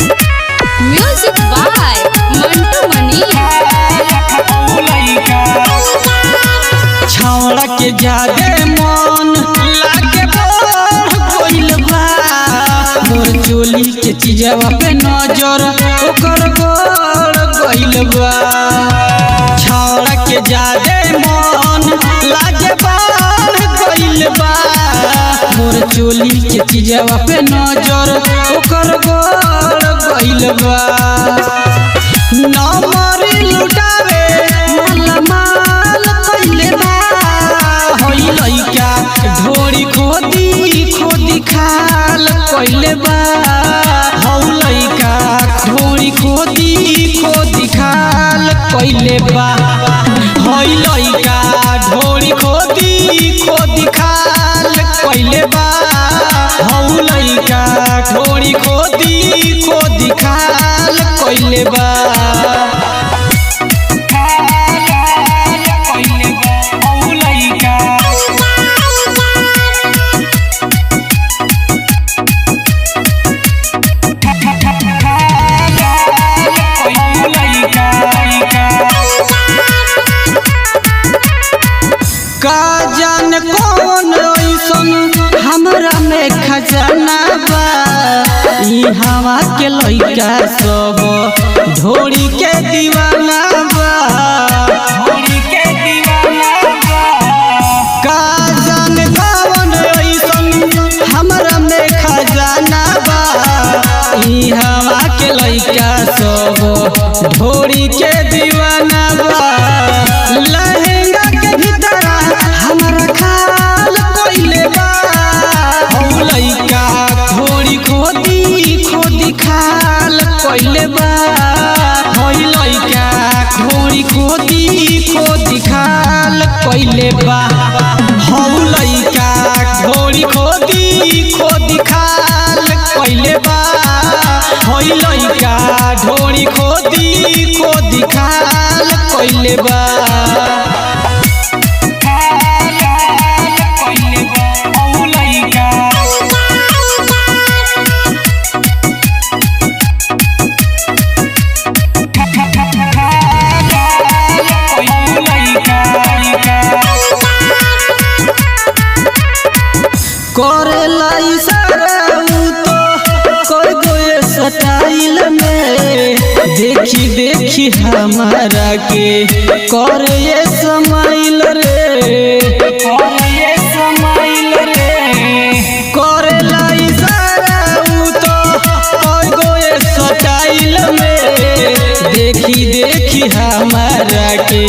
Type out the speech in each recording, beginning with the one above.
Music by Mantu मनी। छौड़ा के जादे मन लागे बढ़ गइल बा, मोर चोली के चीजवा पे नजर ओकर गड़ गइल बा। छौड़ा के जादे मन लागे बढ़ गइल बा, मोर चोली के चीजवा पे नजर ओकर गड़ गइल बा। नमरी लुटावे माला माल कइले बा, होई लइका ढोरी खोदी खोदी खाल कइले बा। हौ लइका ढोरी खोदी खोदी खाल कइले बा, होई लइका ढोरी खोदी खोदी खाल कइले बा। हौ लइका ढोरी खोदी खोदी खाल कइले बा। का जान कौन ऐसन हमरा में खजाना बा, ई हवा के लइका सब ढोरी के दीवाना बा, ढोरी के दीवाना बा। का जान कौन ऐसन हमरा में खजाना बा, ई हवा के लइका सब ढोरी के दीवाना बा। लहंगा के भीतर हमरा खाल कइले बा, हौ लइका ढोरी खोदी खोदी खाल कइले बा। हौ लइका ढोरी खोदी खोदी खाल कइले बा, हौ लइका ढोरी खोदी खोदी खाल कइले बा। हौ लइका ढोरी खोदी खोदी खाल कइले बा। करेला इशारा तो कोई कोई स्टाइल में, देखी देखी हमारा के करे ये समाइल रे, करे ये समाइल रे। करेला इशारा तो कोई कोई स्टाइल में, देखी देखी हमारा के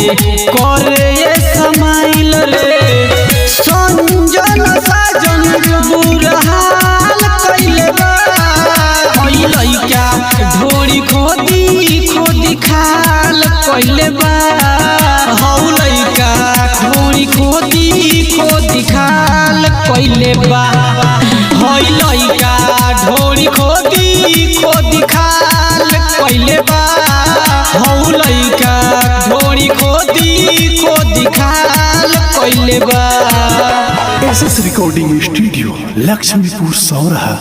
करे ये समाइल रे। संजन साजन बुरा हाल कइले बा, हौ लइका ढोरी खोदी खोदी खाल कइले बा। हौ लइका ढोरी खोदी खोदी खाल कइले बा, हौ लइका ढोरी खोदी खोदी खाल कइले बा। हौ लइका ढोरी खोदी खोदी खाल कइले बा। SS recording studio Laxmipur सौरहा।